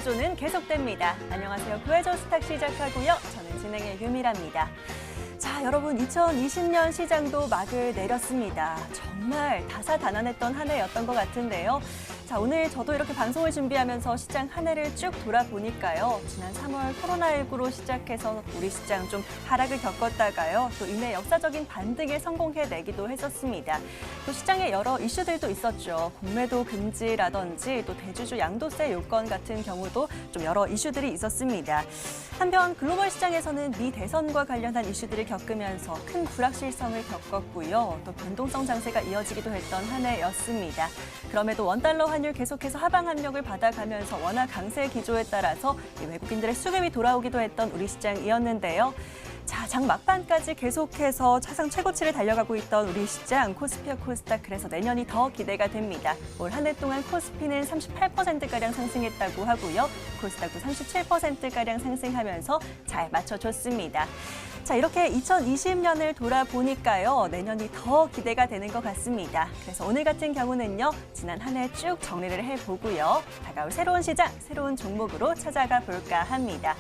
구해조는 계속됩니다. 안녕하세요. 구해조 스탁 시작하고요. 저는 진행의 유미라입니다. 자, 여러분 2020년 시장도 막을 내렸습니다. 정말 다사다난했던 한 해였던 것 같은데요. 자, 오늘 저도 이렇게 방송을 준비하면서 시장 한 해를 쭉 돌아보니까요. 지난 3월 코로나19로 시작해서 우리 시장 좀 하락을 겪었다가요. 또 이내 역사적인 반등에 성공해내기도 했었습니다. 또 시장에 여러 이슈들도 있었죠. 공매도 금지라든지 또 대주주 양도세 요건 같은 경우도 좀 여러 이슈들이 있었습니다. 한편 글로벌 시장에서는 미 대선과 관련한 이슈들을 겪으면서 큰 불확실성을 겪었고요. 또 변동성 장세가 이어지기도 했던 한 해였습니다. 그럼에도 원달러 환율 계속해서 하방 압력을 받아가면서 원화 강세 기조에 따라서 외국인들의 수급이 돌아오기도 했던 우리 시장이었는데요. 자, 장 막판까지 계속해서 사상 최고치를 달려가고 있던 우리 시장 코스피와 코스닥, 그래서 내년이 더 기대가 됩니다. 올 한 해 동안 코스피는 38%가량 상승했다고 하고요. 코스닥도 37%가량 상승하면서 잘 맞춰줬습니다. 자, 이렇게 2020년을 돌아보니까요. 내년이 더 기대가 되는 것 같습니다. 그래서 오늘 같은 경우는요. 지난 한 해 쭉 정리를 해보고요. 다가올 새로운 시장, 새로운 종목으로 찾아가 볼까 합니다.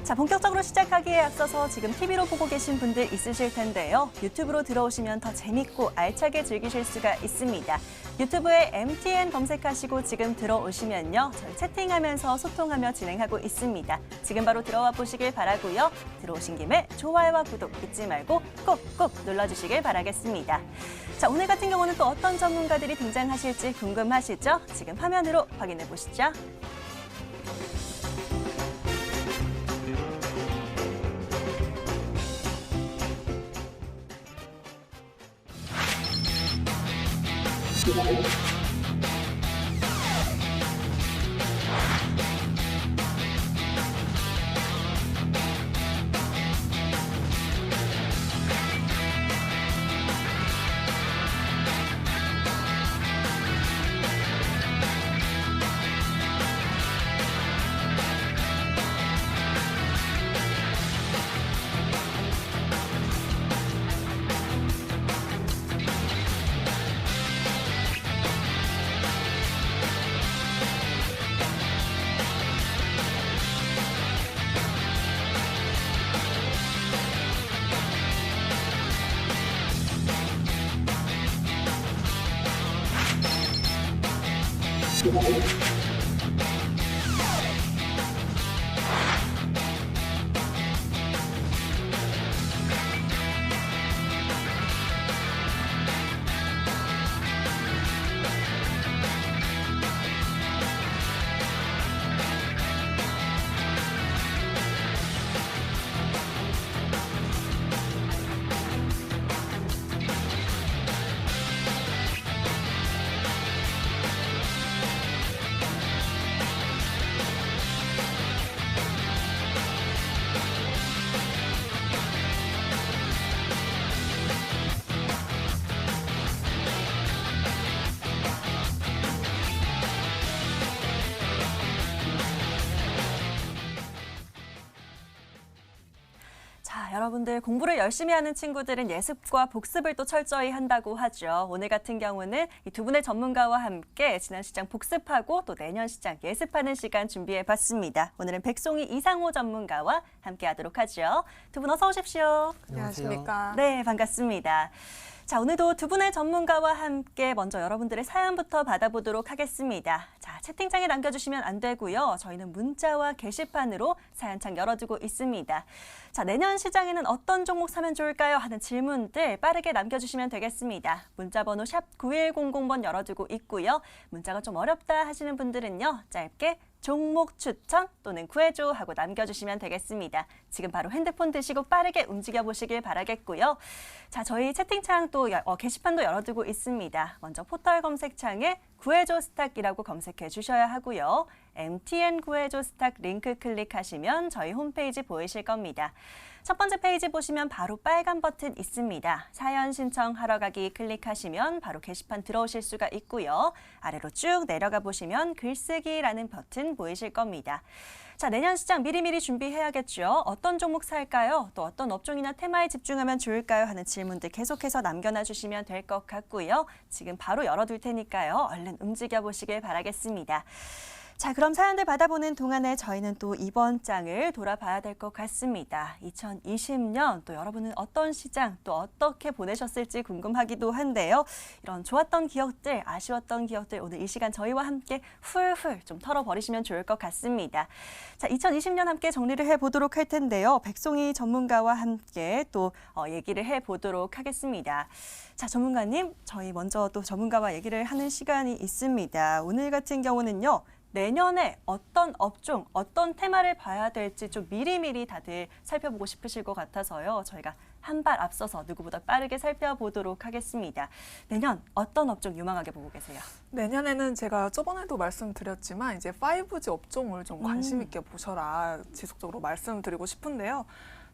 자, 본격적으로 시작하기에 앞서서 지금 TV로 보고 계신 분들 있으실 텐데요. 유튜브로 들어오시면 더 재밌고 알차게 즐기실 수가 있습니다. 유튜브에 MTN 검색하시고 지금 들어오시면요. 저희 채팅하면서 소통하며 진행하고 있습니다. 지금 바로 들어와 보시길 바라고요. 들어오신 김에 좋아요와 구독 잊지 말고 꼭꼭 눌러주시길 바라겠습니다. 자, 오늘 같은 경우는 또 어떤 전문가들이 등장하실지 궁금하시죠? 지금 화면으로 확인해 보시죠. 여러분들 공부를 열심히 하는 친구들은 예습과 복습을 또 철저히 한다고 하죠. 오늘 같은 경우는 이 두 분의 전문가와 함께 지난 시장 복습하고 또 내년 시장 예습하는 시간 준비해봤습니다. 오늘은 백송이 이상호 전문가와 함께하도록 하죠. 두 분 어서 오십시오. 안녕하십니까. 네, 반갑습니다. 자, 오늘도 두 분의 전문가와 함께 먼저 여러분들의 사연부터 받아보도록 하겠습니다. 자, 채팅창에 남겨주시면 안 되고요. 저희는 문자와 게시판으로 사연창 열어두고 있습니다. 자, 내년 시장에는 어떤 종목 사면 좋을까요? 하는 질문들 빠르게 남겨주시면 되겠습니다. 문자번호 샵 9100번 열어두고 있고요. 문자가 좀 어렵다 하시는 분들은요. 짧게 종목 추천 또는 구해줘 하고 남겨주시면 되겠습니다. 지금 바로 핸드폰 드시고 빠르게 움직여보시길 바라겠고요. 자, 저희 채팅창 또 게시판도 열어두고 있습니다. 먼저 포털 검색창에 구해줘 스탁이라고 검색해 주셔야 하고요. MTN 구해줘 스탁 링크 클릭하시면 저희 홈페이지 보이실 겁니다. 첫 번째 페이지 보시면 바로 빨간 버튼 있습니다. 사연 신청하러 가기 클릭하시면 바로 게시판 들어오실 수가 있고요. 아래로 쭉 내려가 보시면 글쓰기라는 버튼 보이실 겁니다. 자, 내년 시장 미리미리 준비해야겠죠. 어떤 종목 살까요? 또 어떤 업종이나 테마에 집중하면 좋을까요? 하는 질문들 계속해서 남겨놔 주시면 될 것 같고요. 지금 바로 열어둘 테니까요. 얼른 움직여 보시길 바라겠습니다. 자, 그럼 사연들 받아보는 동안에 저희는 또 이번 장을 돌아봐야 될 것 같습니다. 2020년 또 여러분은 어떤 시장 또 어떻게 보내셨을지 궁금하기도 한데요. 이런 좋았던 기억들, 아쉬웠던 기억들 오늘 이 시간 저희와 함께 훌훌 좀 털어버리시면 좋을 것 같습니다. 자, 2020년 함께 정리를 해보도록 할 텐데요. 백송이 전문가와 함께 또 얘기를 해보도록 하겠습니다. 자, 전문가님, 저희 먼저 또 전문가와 얘기를 하는 시간이 있습니다. 오늘 같은 경우는요. 내년에 어떤 업종, 어떤 테마를 봐야 될지 좀 미리미리 다들 살펴보고 싶으실 것 같아서요. 저희가 한 발 앞서서 누구보다 빠르게 살펴보도록 하겠습니다. 내년 어떤 업종 유망하게 보고 계세요? 내년에는 제가 저번에도 말씀드렸지만 이제 5G 업종을 좀 관심 있게 보셔라 지속적으로 말씀드리고 싶은데요.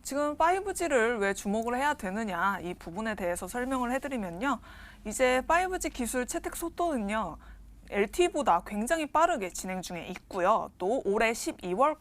지금 5G를 왜 주목을 해야 되느냐 이 부분에 대해서 설명을 해드리면요. 이제 5G 기술 채택 속도는요. LTE보다 굉장히 빠르게 진행 중에 있고요. 또 올해 12월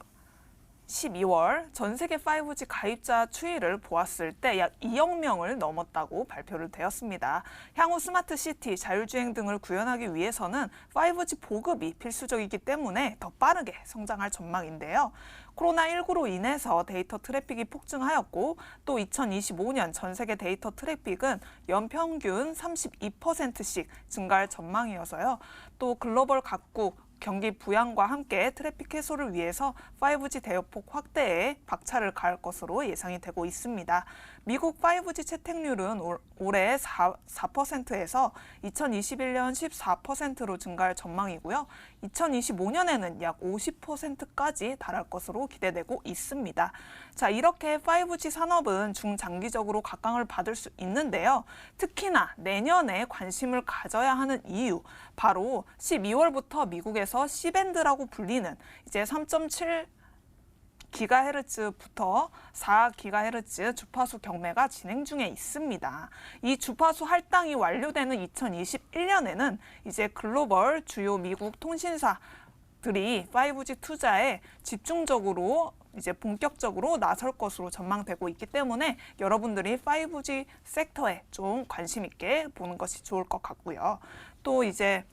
전 세계 5G 가입자 추이를 보았을 때 약 2억 명을 넘었다고 발표를 되었습니다. 향후 스마트 시티, 자율주행 등을 구현하기 위해서는 5G 보급이 필수적이기 때문에 더 빠르게 성장할 전망인데요. 코로나19로 인해서 데이터 트래픽이 폭증하였고 또 2025년 전 세계 데이터 트래픽은 연평균 32%씩 증가할 전망이어서요. 또 글로벌 각국 경기 부양과 함께 트래픽 해소를 위해서 5G 대역폭 확대에 박차를 가할 것으로 예상이 되고 있습니다. 미국 5G 채택률은 올해 4%에서 2021년 14%로 증가할 전망이고요. 2025년에는 약 50%까지 달할 것으로 기대되고 있습니다. 자, 이렇게 5G 산업은 중장기적으로 각광을 받을 수 있는데요. 특히나 내년에 관심을 가져야 하는 이유, 바로 12월부터 미국에서 C밴드라고 불리는 이제 3.7 기가헤르츠부터 4기가헤르츠 주파수 경매가 진행 중에 있습니다. 이 주파수 할당이 완료되는 2021년에는 이제 글로벌 주요 미국 통신사들이 5G 투자에 집중적으로 이제 본격적으로 나설 것으로 전망되고 있기 때문에 여러분들이 5G 섹터에 좀 관심 있게 보는 것이 좋을 것 같고요. 또 이제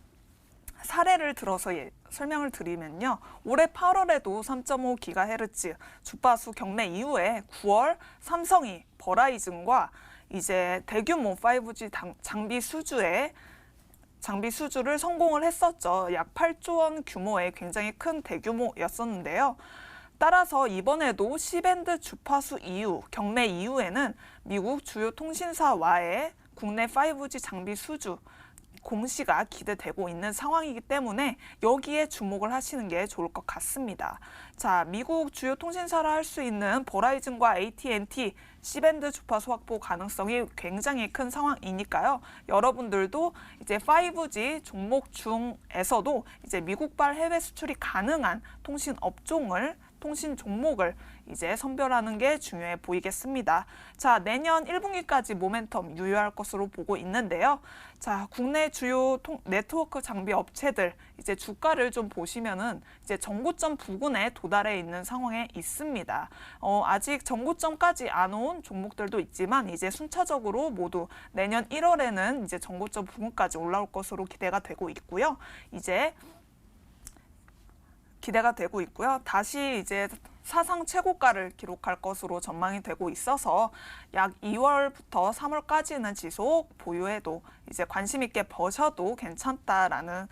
사례를 들어서 설명을 드리면요. 올해 8월에도 3.5GHz 주파수 경매 이후에 9월 삼성이 버라이즌과 이제 대규모 5G 장비 수주를 성공을 했었죠. 약 8조 원 규모의 굉장히 큰 대규모였었는데요. 따라서 이번에도 C밴드 주파수 경매 이후에는 미국 주요 통신사와의 국내 5G 장비 수주 공시가 기대되고 있는 상황이기 때문에 여기에 주목을 하시는 게 좋을 것 같습니다. 자, 미국 주요 통신사라 할 수 있는 버라이즌과 AT&T C밴드 주파수 확보 가능성이 굉장히 큰 상황이니까요. 여러분들도 이제 5G 종목 중에서도 이제 미국발 해외 수출이 가능한 통신 종목을 이제 선별하는 게 중요해 보이겠습니다. 자, 내년 1분기까지 모멘텀 유효할 것으로 보고 있는데요. 자, 국내 주요 네트워크 장비 업체들 이제 주가를 좀 보시면은 이제 전고점 부근에 도달해 있는 상황에 있습니다. 아직 전고점까지 안 온 종목들도 있지만 이제 순차적으로 모두 내년 1월에는 이제 전고점 부근까지 올라올 것으로 기대가 되고 있고요. 다시 이제 사상 최고가를 기록할 것으로 전망이 되고 있어서 약 2월부터 3월까지는 지속 보유해도 이제 관심 있게 보셔도 괜찮다라는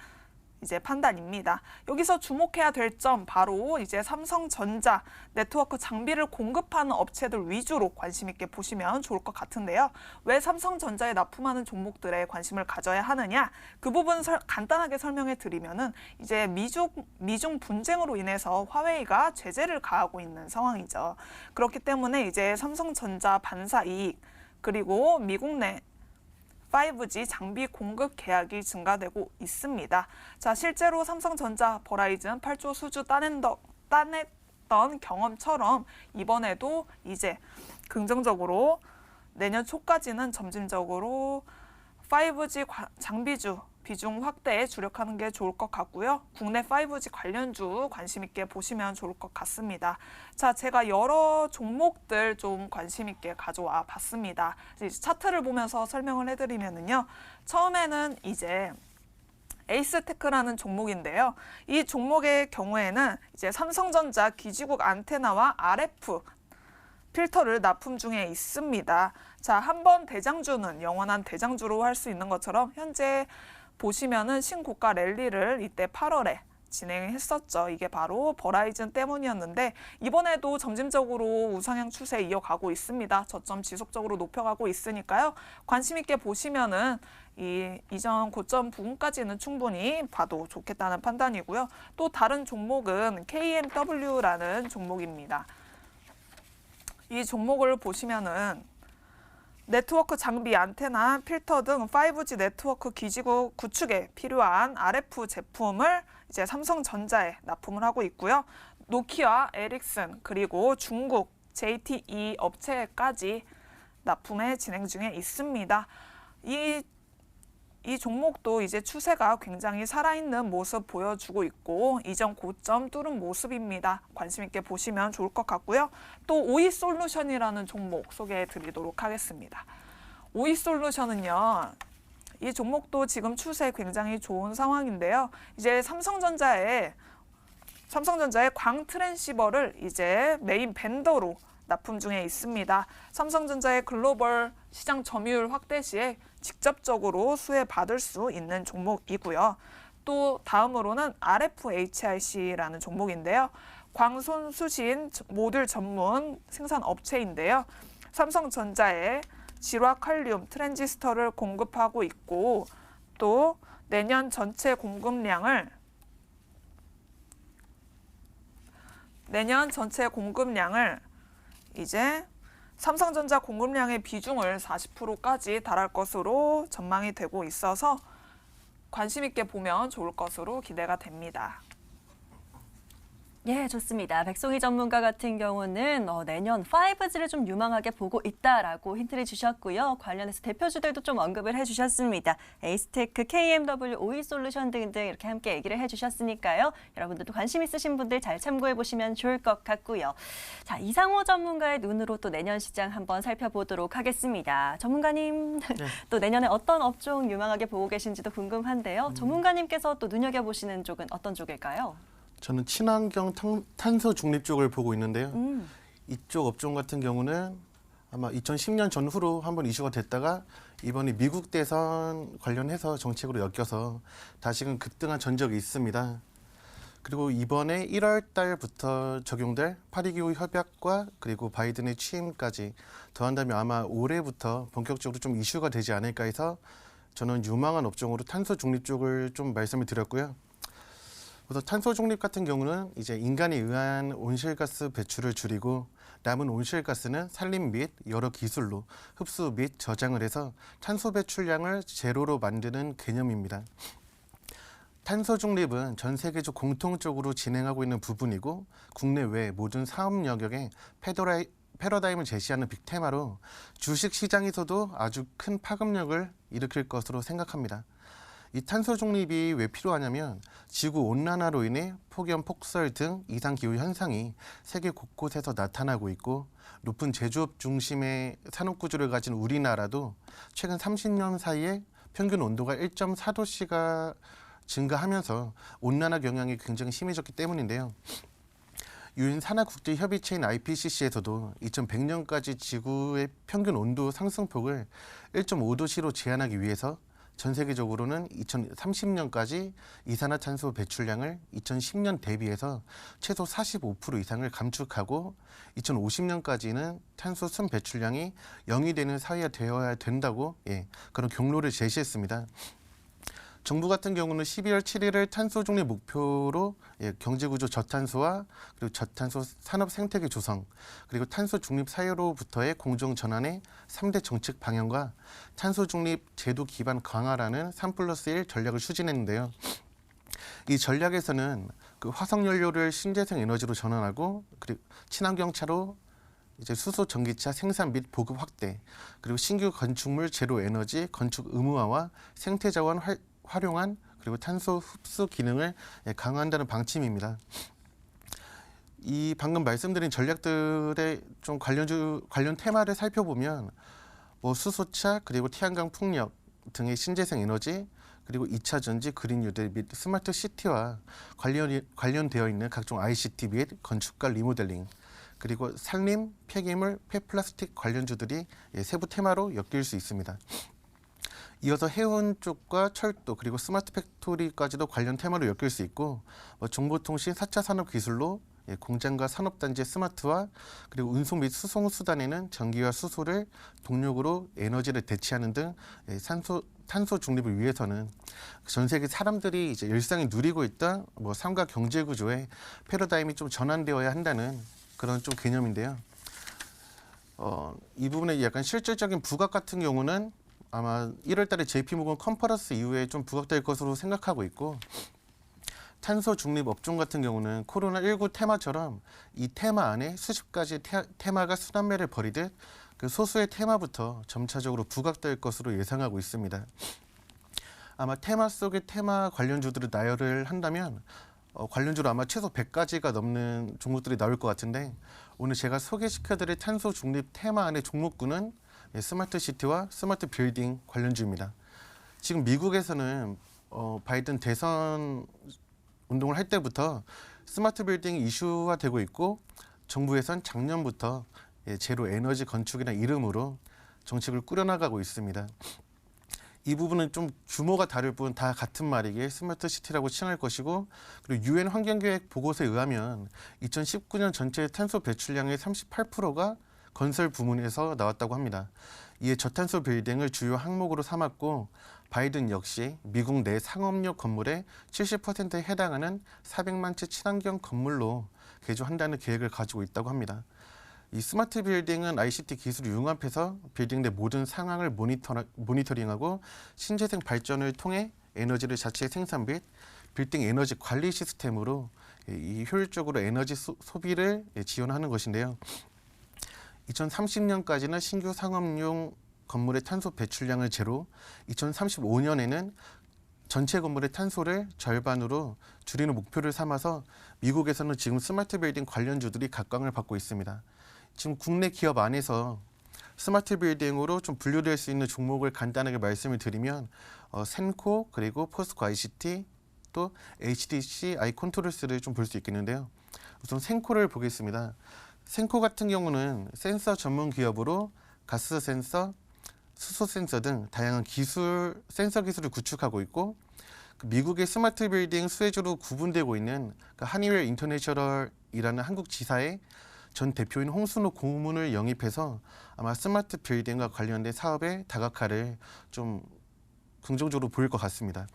이제 판단입니다. 여기서 주목해야 될 점 바로 이제 삼성전자 네트워크 장비를 공급하는 업체들 위주로 관심 있게 보시면 좋을 것 같은데요. 왜 삼성전자에 납품하는 종목들에 관심을 가져야 하느냐? 그 부분 간단하게 설명해 드리면은 이제 미중 분쟁으로 인해서 화웨이가 제재를 가하고 있는 상황이죠. 그렇기 때문에 이제 삼성전자 반사 이익 그리고 미국 내 5G 장비 공급 계약이 증가되고 있습니다. 자, 실제로 삼성전자, 버라이즌 8조 수주 따냈던 경험처럼 이번에도 이제 긍정적으로 내년 초까지는 점진적으로 5G 장비주 비중 확대에 주력하는 게 좋을 것 같고요. 국내 5G 관련주 관심 있게 보시면 좋을 것 같습니다. 자, 제가 여러 종목들 좀 관심 있게 가져와 봤습니다. 이제 차트를 보면서 설명을 해드리면요. 처음에는 이제 에이스테크라는 종목인데요. 이 종목의 경우에는 이제 삼성전자 기지국 안테나와 RF 필터를 납품 중에 있습니다. 자, 한번 대장주는 영원한 대장주로 할 수 있는 것처럼 현재 보시면은 신고가 랠리를 이때 8월에 진행했었죠. 이게 바로 버라이즌 때문이었는데 이번에도 점진적으로 우상향 추세 이어가고 있습니다. 저점 지속적으로 높여가고 있으니까요. 관심 있게 보시면은 이 이전 고점 부분까지는 충분히 봐도 좋겠다는 판단이고요. 또 다른 종목은 KMW라는 종목입니다. 이 종목을 보시면은 네트워크 장비, 안테나, 필터 등 5G 네트워크 기지국 구축에 필요한 RF 제품을 이제 삼성전자에 납품을 하고 있고요. 노키아, 에릭슨, 그리고 중국 JTE 업체까지 납품에 진행 중에 있습니다. 이 종목도 이제 추세가 굉장히 살아있는 모습 보여주고 있고 이전 고점 뚫은 모습입니다. 관심 있게 보시면 좋을 것 같고요. 또 오이솔루션이라는 종목 소개해 드리도록 하겠습니다. 오이솔루션은요. 이 종목도 지금 추세 굉장히 좋은 상황인데요. 이제 삼성전자의 광 트랜시버를 이제 메인 벤더로 납품 중에 있습니다. 삼성전자의 글로벌 시장 점유율 확대 시에 직접적으로 수혜받을 수 있는 종목이고요. 또 다음으로는 RFHIC라는 종목인데요. 광손수신 모듈 전문 생산 업체인데요. 삼성전자에 질화칼륨 트랜지스터를 공급하고 있고 또 내년 전체 공급량을 이제 삼성전자 공급량의 비중을 40%까지 달할 것으로 전망이 되고 있어서 관심 있게 보면 좋을 것으로 기대가 됩니다. 예, 좋습니다. 백송희 전문가 같은 경우는 내년 5G를 좀 유망하게 보고 있다라고 힌트를 주셨고요. 관련해서 대표주들도 좀 언급을 해주셨습니다. 에이스테크, KMW, 오이솔루션 등등 이렇게 함께 얘기를 해주셨으니까요. 여러분들도 관심 있으신 분들 잘 참고해보시면 좋을 것 같고요. 자, 이상호 전문가의 눈으로 또 내년 시장 한번 살펴보도록 하겠습니다. 전문가님, 네. 또 내년에 어떤 업종 유망하게 보고 계신지도 궁금한데요. 전문가님께서 또 눈여겨보시는 쪽은 어떤 쪽일까요? 저는 친환경 탄소 중립 쪽을 보고 있는데요. 이쪽 업종 같은 경우는 아마 2010년 전후로 한번 이슈가 됐다가 이번에 미국 대선 관련해서 정책으로 엮여서 다시금 급등한 전적이 있습니다. 그리고 이번에 1월 달부터 적용될 파리기후 협약과 그리고 바이든의 취임까지 더한다면 아마 올해부터 본격적으로 좀 이슈가 되지 않을까 해서 저는 유망한 업종으로 탄소 중립 쪽을 좀 말씀을 드렸고요. 그래서 탄소 중립 같은 경우는 이제 인간에 의한 온실가스 배출을 줄이고 남은 온실가스는 산림 및 여러 기술로 흡수 및 저장을 해서 탄소 배출량을 제로로 만드는 개념입니다. 탄소 중립은 전 세계적 공통적으로 진행하고 있는 부분이고 국내외 모든 사업 영역에 패러다임을 제시하는 빅테마로 주식 시장에서도 아주 큰 파급력을 일으킬 것으로 생각합니다. 이 탄소 중립이 왜 필요하냐면 지구 온난화로 인해 폭염, 폭설 등 이상기후 현상이 세계 곳곳에서 나타나고 있고 높은 제조업 중심의 산업 구조를 가진 우리나라도 최근 30년 사이에 평균 온도가 1.4도씨가 증가하면서 온난화 경향이 굉장히 심해졌기 때문인데요. 유엔 산하국제협의체인 IPCC에서도 2100년까지 지구의 평균 온도 상승폭을 1.5도씨로 제한하기 위해서 전 세계적으로는 2030년까지 이산화탄소 배출량을 2010년 대비해서 최소 45% 이상을 감축하고 2050년까지는 탄소 순 배출량이 0이 되는 사회가 되어야 된다고 그런 경로를 제시했습니다. 정부 같은 경우는 12월 7일을 탄소 중립 목표로 경제구조 저탄소와 그리고 저탄소 산업 생태계 조성 그리고 탄소 중립 사회로부터의 공정 전환의 3대 정책 방향과 탄소 중립 제도 기반 강화라는 3+1 전략을 추진했는데요. 이 전략에서는 그 화석 연료를 신재생 에너지로 전환하고 그리고 친환경 차로 이제 수소 전기차 생산 및 보급 확대 그리고 신규 건축물 제로 에너지 건축 의무화와 생태 자원 활용한 그리고 탄소 흡수 기능을 강화한다는 방침입니다. 이 방금 말씀드린 전략들의 좀 관련 테마를 살펴보면 수소차 그리고 태양광 풍력 등의 신재생 에너지 그리고 2차 전지, 그린 뉴딜 및 스마트 시티와 관련되어 있는 각종 ICT 및 건축과 리모델링, 그리고 산림, 폐기물, 폐플라스틱 관련주들이 세부 테마로 엮일 수 있습니다. 이어서 해운 쪽과 철도 그리고 스마트 팩토리까지도 관련 테마로 엮일 수 있고, 정보통신 4차 산업기술로 공장과 산업단지의 스마트화, 그리고 운송 및 수송 수단에는 전기와 수소를 동력으로 에너지를 대체하는 등 탄소 중립을 위해서는 전 세계 사람들이 이제 일상이 누리고 있던 삶과 경제 구조의 패러다임이 좀 전환되어야 한다는 그런 좀 개념인데요. 이 부분에 약간 실질적인 부각 같은 경우는 아마 1월달에 JP모건 컨퍼런스 이후에 좀 부각될 것으로 생각하고 있고, 탄소 중립 업종 같은 경우는 코로나19 테마처럼 이 테마 안에 수십 가지 테마가 순환매를 벌이듯 그 소수의 테마부터 점차적으로 부각될 것으로 예상하고 있습니다. 아마 테마 속의 테마 관련주들을 나열을 한다면 관련주로 아마 최소 100가지가 넘는 종목들이 나올 것 같은데, 오늘 제가 소개시켜드릴 탄소 중립 테마 안의 종목군은 스마트 시티와 스마트 빌딩 관련주입니다. 지금 미국에서는 바이든 대선 운동을 할 때부터 스마트 빌딩이 이슈화되고 있고, 정부에선 작년부터 제로 에너지 건축이라는 이름으로 정책을 꾸려나가고 있습니다. 이 부분은 좀 규모가 다를 뿐 다 같은 말이기에 스마트 시티라고 칭할 것이고, 그리고 UN 환경계획 보고서에 의하면 2019년 전체 탄소 배출량의 38%가 건설 부문에서 나왔다고 합니다. 이에 저탄소 빌딩을 주요 항목으로 삼았고, 바이든 역시 미국 내 상업용 건물의 70%에 해당하는 400만 채 친환경 건물로 개조한다는 계획을 가지고 있다고 합니다. 이 스마트 빌딩은 ICT 기술을 융합해서 빌딩 내 모든 상황을 모니터링하고 신재생 발전을 통해 에너지를 자체 생산 및 빌딩 에너지 관리 시스템으로 이 효율적으로 에너지 소비를 지원하는 것인데요. 2030년까지는 신규 상업용 건물의 탄소 배출량을 제로, 2035년에는 전체 건물의 탄소를 절반으로 줄이는 목표를 삼아서 미국에서는 지금 스마트 빌딩 관련주들이 각광을 받고 있습니다. 지금 국내 기업 안에서 스마트 빌딩으로 좀 분류될 수 있는 종목을 간단하게 말씀을 드리면 센코, 그리고 포스코 ICT, 또 HDC 아이컨트롤스를 좀 볼 수 있겠는데요. 우선 센코를 보겠습니다. 센코 같은 경우는 센서 전문 기업으로 가스 센서, 수소 센서 등 다양한 센서 기술을 구축하고 있고, 미국의 스마트 빌딩 수혜주로 구분되고 있는 하니웰 인터내셔널이라는 한국 지사의 전 대표인 홍순호 고문을 영입해서 아마 스마트 빌딩과 관련된 사업의 다각화를 좀 긍정적으로 보일 것 같습니다.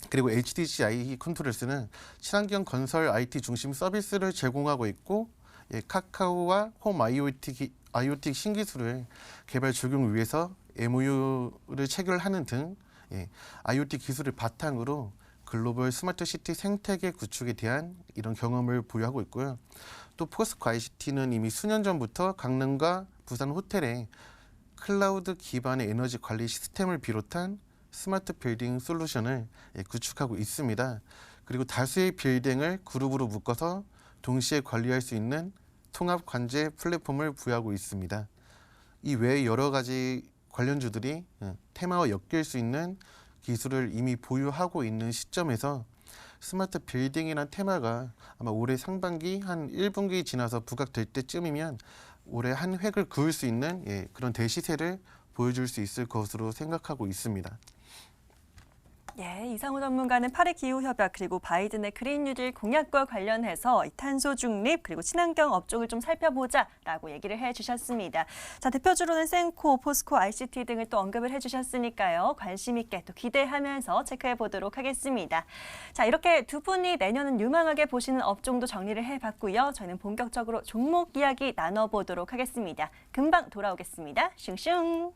그리고 HDC 아이컨트롤스는 친환경 건설 IT 중심 서비스를 제공하고 있고, 카카오와 홈 IoT 신기술을 개발 적용을 위해서 MOU를 체결하는 등 IoT 기술을 바탕으로 글로벌 스마트 시티 생태계 구축에 대한 이런 경험을 보유하고 있고요. 또 포스코 ICT는 이미 수년 전부터 강릉과 부산 호텔에 클라우드 기반의 에너지 관리 시스템을 비롯한 스마트 빌딩 솔루션을 구축하고 있습니다. 그리고 다수의 빌딩을 그룹으로 묶어서 동시에 관리할 수 있는 통합 관제 플랫폼을 부여하고 있습니다. 이 외에 여러 가지 관련주들이 테마와 엮일 수 있는 기술을 이미 보유하고 있는 시점에서 스마트 빌딩이라는 테마가 아마 올해 상반기 한 1분기 지나서 부각될 때쯤이면 올해 한 획을 그을 수 있는 그런 대시세를 보여줄 수 있을 것으로 생각하고 있습니다. 이상우 전문가는 파리 기후협약 그리고 바이든의 그린 뉴딜 공약과 관련해서 이 탄소 중립 그리고 친환경 업종을 좀 살펴보자라고 얘기를 해주셨습니다. 자, 대표주로는 센코, 포스코, ICT 등을 또 언급을 해주셨으니까요. 관심 있게 또 기대하면서 체크해 보도록 하겠습니다. 자, 이렇게 두 분이 내년은 유망하게 보시는 업종도 정리를 해봤고요. 저희는 본격적으로 종목 이야기 나눠보도록 하겠습니다. 금방 돌아오겠습니다. 슝슝.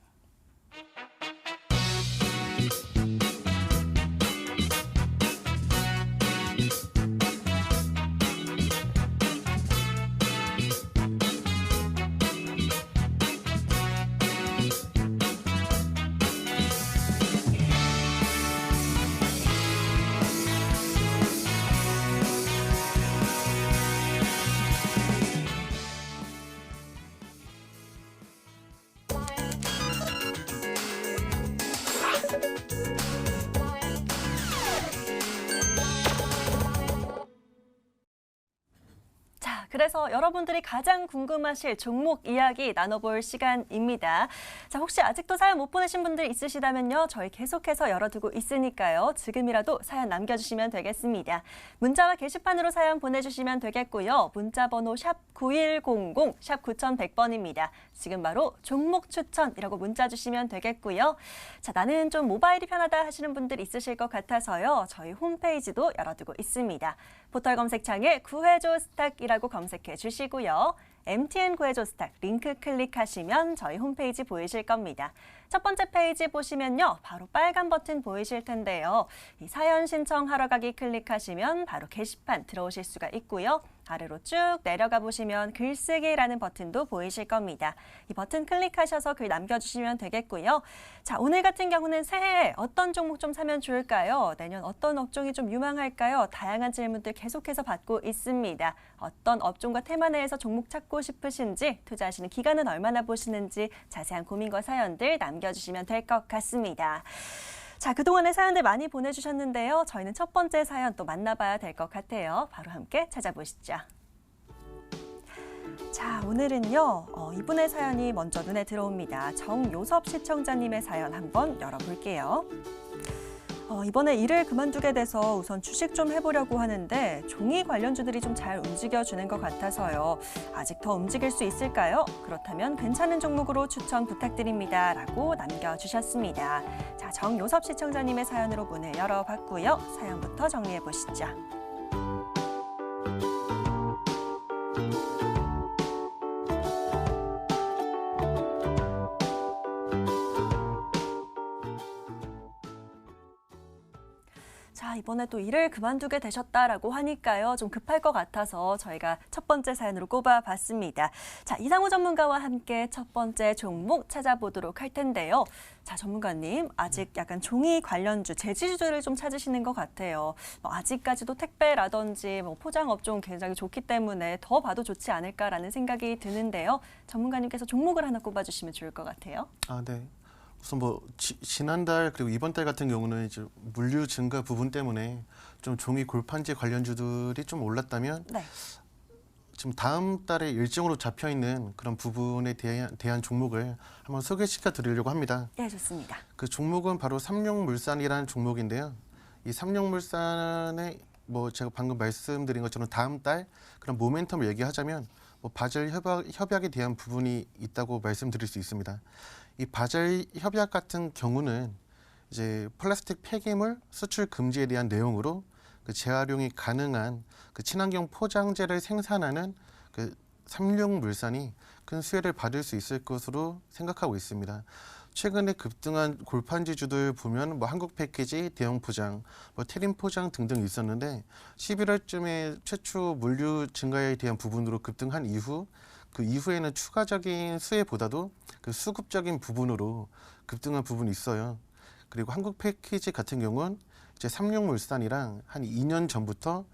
그래서 여러분들이 가장 궁금하실 종목 이야기 나눠볼 시간입니다. 자, 혹시 아직도 사연 못 보내신 분들 있으시다면요. 저희 계속해서 열어두고 있으니까요. 지금이라도 사연 남겨주시면 되겠습니다. 문자와 게시판으로 사연 보내주시면 되겠고요. 문자 번호 샵 9100, 샵 9100번입니다. 지금 바로 종목 추천이라고 문자 주시면 되겠고요. 자, 나는 좀 모바일이 편하다 하시는 분들 있으실 것 같아서요. 저희 홈페이지도 열어두고 있습니다. 포털 검색창에 구해줘 스탁이라고 검색해 주시고요. MTN 구해줘 스탁 링크 클릭하시면 저희 홈페이지 보이실 겁니다. 첫 번째 페이지 보시면요. 바로 빨간 버튼 보이실 텐데요. 이 사연 신청하러 가기 클릭하시면 바로 게시판 들어오실 수가 있고요. 아래로 쭉 내려가 보시면 글쓰기라는 버튼도 보이실 겁니다. 이 버튼 클릭하셔서 글 남겨주시면 되겠고요. 자, 오늘 같은 경우는 새해 어떤 종목 좀 사면 좋을까요? 내년 어떤 업종이 좀 유망할까요? 다양한 질문들 계속해서 받고 있습니다. 어떤 업종과 테마 내에서 종목 찾고 싶으신지, 투자하시는 기간은 얼마나 보시는지 자세한 고민과 사연들 남겨주시면 될 것 같습니다. 자, 그동안의 사연들 많이 보내주셨는데요. 저희는 첫 번째 사연 또 만나봐야 될 것 같아요. 바로 함께 찾아보시죠. 자, 오늘은요. 이분의 사연이 먼저 눈에 들어옵니다. 정요섭 시청자님의 사연 한번 열어볼게요. 이번에 일을 그만두게 돼서 우선 주식 좀 해보려고 하는데 종이 관련주들이 좀 잘 움직여주는 것 같아서요. 아직 더 움직일 수 있을까요? 그렇다면 괜찮은 종목으로 추천 부탁드립니다. 라고 남겨주셨습니다. 자, 정요섭 시청자님의 사연으로 문을 열어봤고요. 사연부터 정리해보시죠. 자, 이번에 또 일을 그만두게 되셨다라고 하니까요. 좀 급할 것 같아서 저희가 첫 번째 사연으로 꼽아봤습니다. 자, 이상우 전문가와 함께 첫 번째 종목 찾아보도록 할 텐데요. 자, 전문가님, 아직 약간 종이 관련주, 제지주들을 좀 찾으시는 것 같아요. 아직까지도 택배라든지 포장 업종은 굉장히 좋기 때문에 더 봐도 좋지 않을까라는 생각이 드는데요. 전문가님께서 종목을 하나 꼽아주시면 좋을 것 같아요. 네. 우선 지난달 그리고 이번 달 같은 경우는 이제 물류 증가 부분 때문에 좀 종이 골판지 관련주들이 좀 올랐다면 네. 지금 다음 달에 일정으로 잡혀 있는 그런 부분에 대한 종목을 한번 소개시켜 드리려고 합니다. 네, 좋습니다. 그 종목은 바로 삼룡물산이라는 종목인데요. 이 삼룡물산의 제가 방금 말씀드린 것처럼 다음 달 그런 모멘텀을 얘기하자면 바젤 협약에 대한 부분이 있다고 말씀드릴 수 있습니다. 이 바젤 협약 같은 경우는 이제 플라스틱 폐기물 수출 금지에 대한 내용으로 그 재활용이 가능한 그 친환경 포장재를 생산하는 그 삼룡물산이 큰 수혜를 받을 수 있을 것으로 생각하고 있습니다. 최근에 급등한 골판지주들 보면 한국 패키지, 대형 포장, 테림 포장 등등 있었는데 11월쯤에 최초 물류 증가에 대한 부분으로 급등한 이후 그 이후에는 추가적인 수혜보다도 그 수급적인 부분으로 급등한 부분이 있어요. 그리고 한국 패키지 같은 경우는 이제 삼룡물산이랑 한 2년 전부터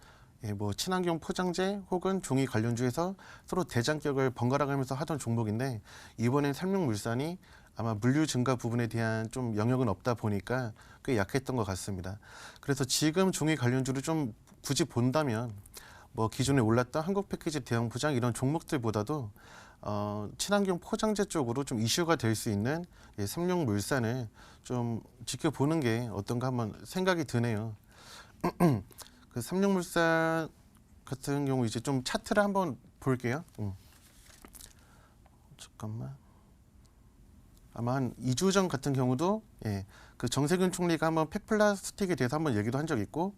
친환경 포장재 혹은 종이 관련주에서 서로 대장격을 번갈아가면서 하던 종목인데 이번엔 삼룡물산이 아마 물류 증가 부분에 대한 좀 영역은 없다 보니까 꽤 약했던 것 같습니다. 그래서 지금 종이 관련주를 좀 굳이 본다면 기존에 올랐던 한국 패키지, 대형 포장 이런 종목들보다도 친환경 포장재 쪽으로 좀 이슈가 될 수 있는 삼룡물산을 좀 지켜보는 게 어떤가 한번 생각이 드네요. 그 삼룡물산 같은 경우 이제 좀 차트를 한번 볼게요. 잠깐만. 아마 한 2주 전 같은 경우도 그 정세균 총리가 한번 폐플라스틱에 대해서 한번 얘기도 한 적이 있고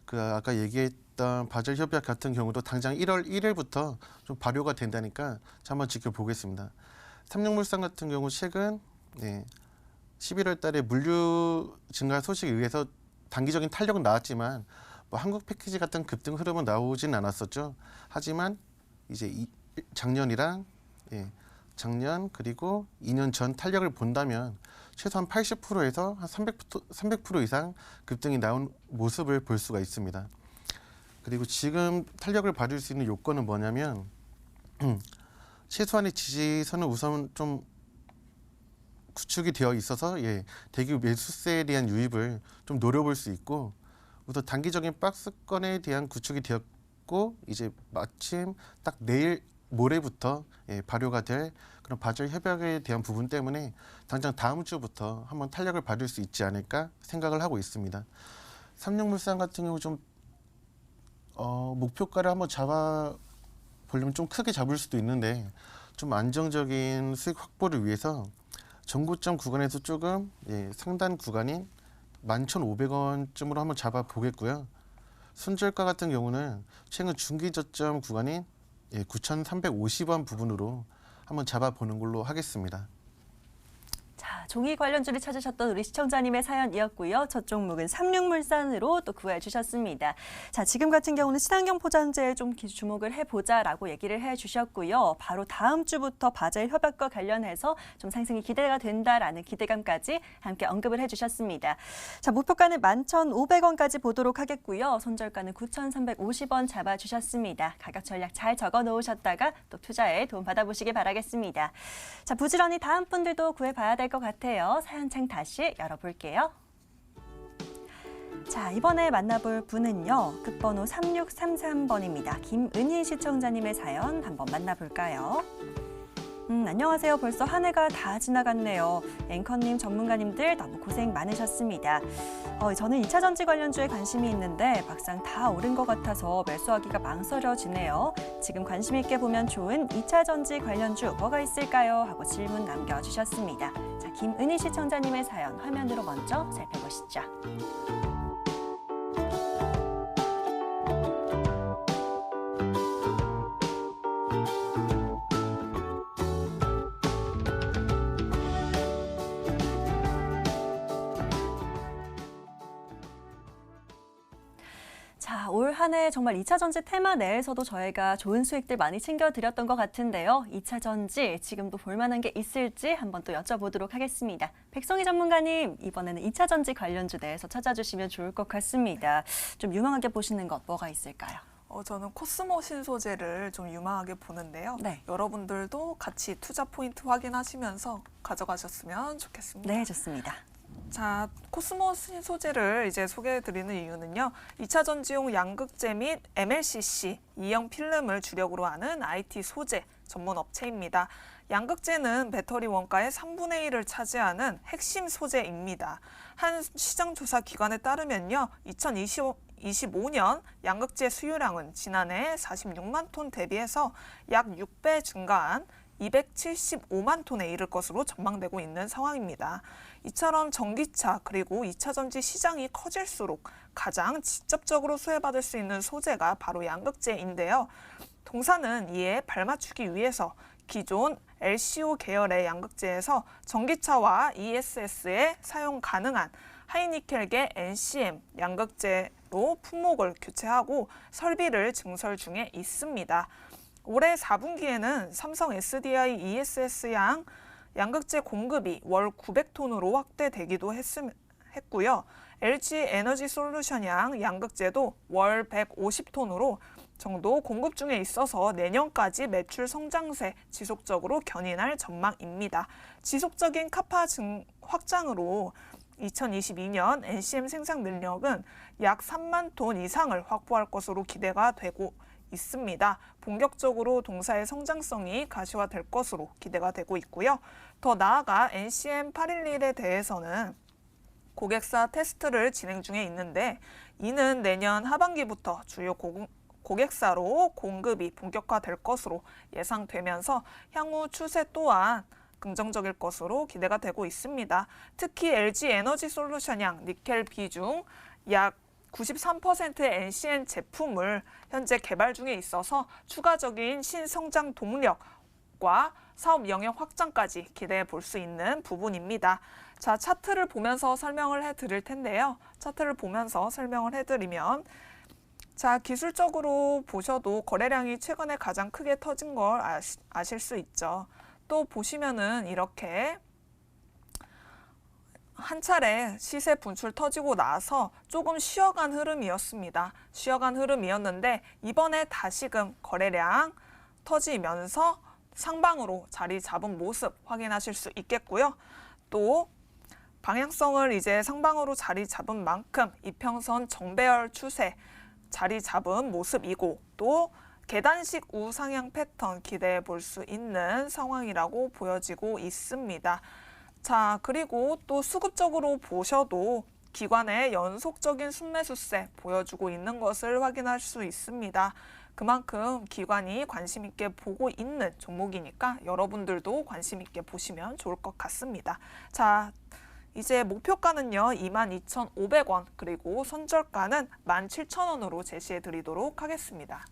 그 아까 얘기했던 바젤 협약 같은 경우도 당장 1월 1일부터 좀 발효가 된다니까 한번 지켜보겠습니다. 삼룡물산 같은 경우 최근 11월 달에 물류 증가 소식에 의해서 단기적인 탄력은 나왔지만 한국 패키지 같은 급등 흐름은 나오진 않았었죠. 하지만 이제 작년 그리고 2년 전 탄력을 본다면 최소한 80%에서 한 300% 이상 급등이 나온 모습을 볼 수가 있습니다. 그리고 지금 탄력을 받을 수 있는 요건은 뭐냐면 최소한의 지지선은 우선 좀 구축이 되어 있어서 대규 매수세에 대한 유입을 좀 노려볼 수 있고 우선 단기적인 박스권에 대한 구축이 있고 이제 마침 딱 내일 모레부터 발효가 될 그런 바젤 협약에 대한 부분 때문에 당장 다음 주부터 한번 탄력을 받을 수 있지 않을까 생각을 하고 있습니다. 삼육물산 같은 경우 좀 목표가를 한번 잡아 보려면 좀 크게 잡을 수도 있는데 좀 안정적인 수익 확보를 위해서 전고점 구간에서 조금 상단 구간인 11,500원쯤으로 한번 잡아 보겠고요. 순저가 같은 경우는 최근 중기 저점 구간인 9,350원 부분으로 한번 잡아보는 걸로 하겠습니다. 자, 종이 관련주를 찾으셨던 우리 시청자님의 사연이었고요. 첫 종목은 삼육물산으로 또 구해주셨습니다. 자, 지금 같은 경우는 친환경 포장재에 좀 주목을 해보자라고 얘기를 해주셨고요. 바로 다음 주부터 바젤 협약과 관련해서 좀 상승이 기대가 된다라는 기대감까지 함께 언급을 해주셨습니다. 자, 목표가는 11,500원까지 보도록 하겠고요. 손절가는 9,350원 잡아주셨습니다. 가격 전략 잘 적어놓으셨다가 또 투자에 도움 받아보시기 바라겠습니다. 자, 부지런히 다음 분들도 구해봐야 될 것 같아요. 사연창 다시 열어볼게요. 자, 이번에 만나볼 분은요. 끝번호 3633번입니다. 김은희 시청자님의 사연 한번 만나볼까요? 안녕하세요. 벌써 한 해가 다 지나갔네요. 앵커님, 전문가님들 너무 고생 많으셨습니다. 저는 2차 전지 관련주에 관심이 있는데 막상 다 오른 것 같아서 매수하기가 망설여지네요. 지금 관심 있게 보면 좋은 2차 전지 관련주 뭐가 있을까요? 하고 질문 남겨주셨습니다. 자, 김은희 시청자님의 사연 화면으로 먼저 살펴보시죠. 자, 올 한 해 정말 2차 전지 테마 내에서도 저희가 좋은 수익들 많이 챙겨드렸던 것 같은데요. 2차 전지 지금도 볼만한 게 있을지 한번 또 여쭤보도록 하겠습니다. 백성희 전문가님, 이번에는 2차 전지 관련주 내에서 찾아주시면 좋을 것 같습니다. 좀 유망하게 보시는 것 뭐가 있을까요? 저는 코스모 신소재를 좀 유망하게 보는데요. 네. 여러분들도 같이 투자 포인트 확인하시면서 가져가셨으면 좋겠습니다. 네, 좋습니다. 자, 코스모 신소재를 이제 소개해드리는 이유는요. 2차 전지용 양극재 및 MLCC, 이형 필름을 주력으로 하는 IT 소재 전문 업체입니다. 양극재는 배터리 원가의 3분의 1을 차지하는 핵심 소재입니다. 한 시장조사 기관에 따르면요. 2025년 양극재 수요량은 지난해 46만 톤 대비해서 약 6배 증가한 275만 톤에 이를 것으로 전망되고 있는 상황입니다. 이처럼 전기차 그리고 2차 전지 시장이 커질수록 가장 직접적으로 수혜받을 수 있는 소재가 바로 양극재인데요. 동사는 이에 발맞추기 위해서 기존 LCO 계열의 양극재에서 전기차와 ESS에 사용 가능한 하이니켈계 NCM 양극재로 품목을 교체하고 설비를 증설 중에 있습니다. 올해 4분기에는 삼성 SDI ESS 양극재 공급이 월 900톤으로 확대되기도 했고요. LG 에너지 솔루션 양극재도 월 150톤으로 정도 공급 중에 있어서 내년까지 매출 성장세 지속적으로 견인할 전망입니다. 지속적인 카파 확장으로 2022년 NCM 생산 능력은 약 3만 톤 이상을 확보할 것으로 기대가 되고 있습니다. 본격적으로 동사의 성장성이 가시화될 것으로 기대가 되고 있고요. 더 나아가 NCM 811에 대해서는 고객사 테스트를 진행 중에 있는데 이는 내년 하반기부터 주요 고객사로 공급이 본격화될 것으로 예상되면서 향후 추세 또한 긍정적일 것으로 기대가 되고 있습니다. 특히 LG 에너지 솔루션 니켈 비중 약 93%의 NCM 제품을 현재 개발 중에 있어서 추가적인 신성장 동력과 사업 영역 확장까지 기대해 볼 수 있는 부분입니다. 자, 차트를 보면서 설명을 해드릴 텐데요. 차트를 보면서 설명을 해드리면 자, 기술적으로 보셔도 거래량이 최근에 가장 크게 터진 걸 아실 수 있죠. 또 보시면은 이렇게 한 차례 시세 분출 터지고 나서 조금 쉬어간 흐름이었습니다. 쉬어간 흐름이었는데 이번에 다시금 거래량 터지면서 상방으로 자리 잡은 모습 확인하실 수 있겠고요. 또 방향성을 이제 상방으로 자리 잡은 만큼 이평선 정배열 추세 자리 잡은 모습이고 또 계단식 우상향 패턴 기대해 볼 수 있는 상황이라고 보여지고 있습니다. 자, 그리고 또 수급적으로 보셔도 기관의 연속적인 순매수세 보여주고 있는 것을 확인할 수 있습니다. 그만큼 기관이 관심 있게 보고 있는 종목이니까 여러분들도 관심 있게 보시면 좋을 것 같습니다. 자, 이제 목표가는요 22,500원 그리고 손절가는 17,000원으로 제시해 드리도록 하겠습니다.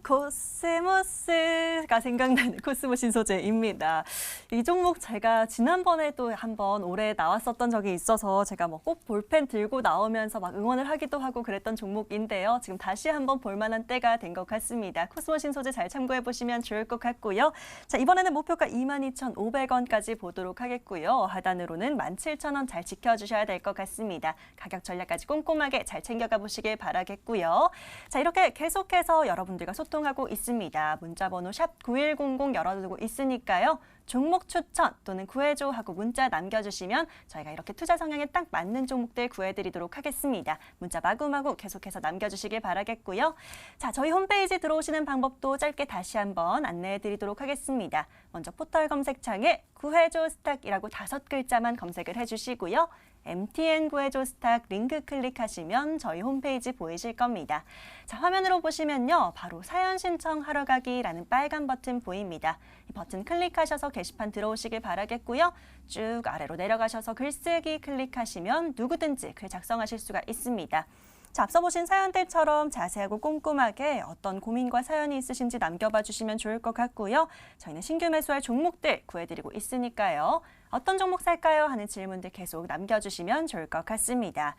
코스모스가 생각나는 코스모 신소재입니다. 이 종목 제가 지난번에 또 한번 올해 나왔었던 적이 있어서 제가 뭐 꼭 볼펜 들고 나오면서 막 응원을 하기도 하고 그랬던 종목인데요. 지금 다시 한번 볼만한 때가 된 것 같습니다. 코스모 신소재 잘 참고해 보시면 좋을 것 같고요. 자, 이번에는 목표가 22,500원까지 보도록 하겠고요. 하단으로는 17,000원 잘 지켜주셔야 될 것 같습니다. 가격 전략까지 꼼꼼하게 잘 챙겨가 보시길 바라겠고요. 자, 이렇게 계속해서 여러분들과 소통하고 있습니다. 문자번호 샵 9100 열어두고 있으니까요. 종목 추천 또는 구해줘 하고 문자 남겨주시면 저희가 이렇게 투자 성향에 딱 맞는 종목들 구해드리도록 하겠습니다. 문자 마구마구 계속해서 남겨주시길 바라겠고요. 자, 저희 홈페이지 들어오시는 방법도 짧게 다시 한번 안내해드리도록 하겠습니다. 먼저 포털 검색창에 구해줘 스탁이라고 5글자만 검색을 해주시고요. MTN 구해줘 스탁 링크 클릭하시면 저희 홈페이지 보이실 겁니다. 자, 화면으로 보시면요. 바로 사연 신청하러 가기라는 빨간 버튼 보입니다. 이 버튼 클릭하셔서 게시판 들어오시길 바라겠고요. 쭉 아래로 내려가셔서 글쓰기 클릭하시면 누구든지 글 작성하실 수가 있습니다. 자, 앞서 보신 사연들처럼 자세하고 꼼꼼하게 어떤 고민과 사연이 있으신지 남겨봐 주시면 좋을 것 같고요. 저희는 신규 매수할 종목들 구해드리고 있으니까요. 어떤 종목 살까요? 하는 질문들 계속 남겨주시면 좋을 것 같습니다.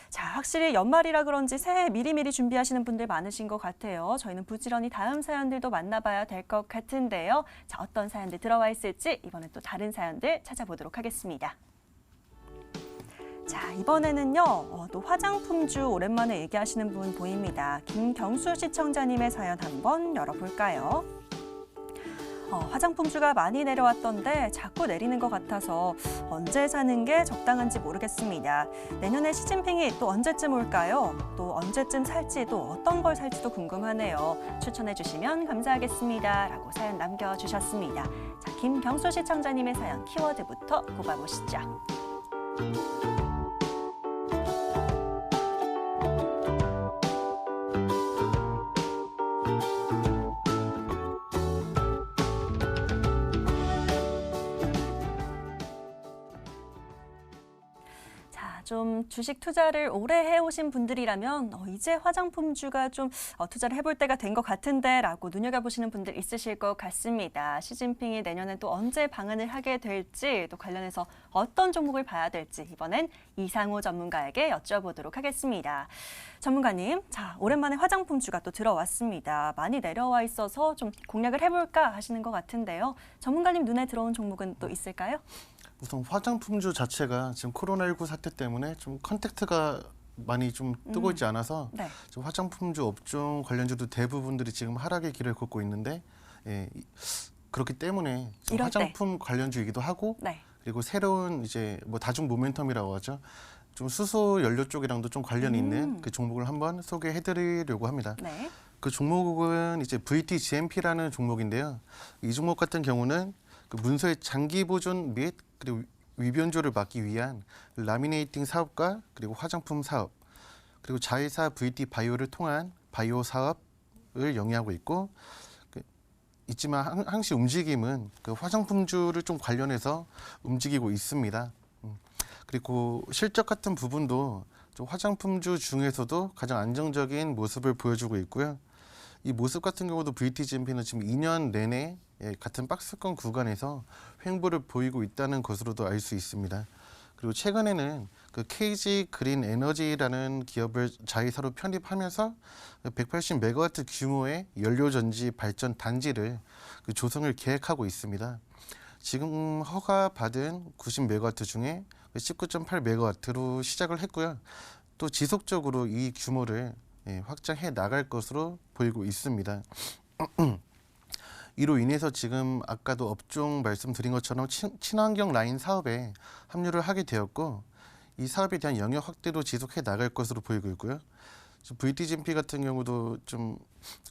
자, 확실히 연말이라 그런지 새해 미리미리 준비하시는 분들 많으신 것 같아요. 저희는 부지런히 다음 사연들도 만나봐야 될 것 같은데요. 자, 어떤 사연들 들어와 있을지 이번엔 또 다른 사연들 찾아보도록 하겠습니다. 자, 이번에는요, 또 화장품주 오랜만에 얘기하시는 분 보입니다. 김경수 시청자님의 사연 한번 열어볼까요? 화장품주가 많이 내려왔던데 자꾸 내리는 것 같아서 언제 사는 게 적당한지 모르겠습니다. 내년에 시진핑이 또 언제쯤 올까요? 또 언제쯤 살지 또 어떤 걸 살지도 궁금하네요. 추천해 주시면 감사하겠습니다. 라고 사연 남겨주셨습니다. 자, 김경수 시청자님의 사연 키워드부터 꼽아보시죠. 좀 주식 투자를 오래 해오신 분들이라면 이제 화장품주가 좀 투자를 해볼 때가 된 것 같은데 라고 눈여겨보시는 분들 있으실 것 같습니다. 시진핑이 내년에 또 언제 방한을 하게 될지 또 관련해서 어떤 종목을 봐야 될지 이번엔 이상호 전문가에게 여쭤보도록 하겠습니다. 전문가님, 자, 오랜만에 화장품주가 또 들어왔습니다. 많이 내려와 있어서 좀 공략을 해볼까 하시는 것 같은데요. 전문가님 눈에 들어온 종목은 또 있을까요? 우선 화장품주 자체가 지금 코로나19 사태 때문에 좀 컨택트가 많이 좀 뜨고 있지 않아서 네. 지금 화장품주 업종 관련주도 대부분들이 지금 하락의 길을 걷고 있는데 그렇기 때문에 지금 화장품 관련주이기도 하고 네. 그리고 새로운 이제 뭐 다중 모멘텀이라고 하죠. 좀 수소 연료 쪽이랑도 좀 관련이 있는 그 종목을 한번 소개해드리려고 합니다. 네. 그 종목은 이제 VTGMP라는 종목인데요. 이 종목 같은 경우는 그 문서의 장기 보존 및 그리고 위변조를 막기 위한 라미네이팅 사업과 그리고 화장품 사업 그리고 자회사 VT 바이오를 통한 바이오 사업을 영위하고 있고 있지만 항시 움직임은 그 화장품주를 좀 관련해서 움직이고 있습니다. 그리고 실적 같은 부분도 좀 화장품주 중에서도 가장 안정적인 모습을 보여주고 있고요. 이 모습 같은 경우도 VTGMP는 지금 2년 내내 같은 박스권 구간에서 횡보를 보이고 있다는 것으로도 알 수 있습니다. 그리고 최근에는 그 KG 그린 에너지라는 기업을 자회사로 편입하면서 180메가와트 규모의 연료전지 발전 단지를 그 조성을 계획하고 있습니다. 지금 허가받은 90메가와트 중에 19.8메가와트로 시작을 했고요. 또 지속적으로 이 규모를 확장해 나갈 것으로 보이고 있습니다. 이로 인해서 지금 아까도 업종 말씀드린 것처럼 친환경 라인 사업에 합류를 하게 되었고 이 사업에 대한 영역 확대도 지속해 나갈 것으로 보이고 있고요. VTGMP 같은 경우도 좀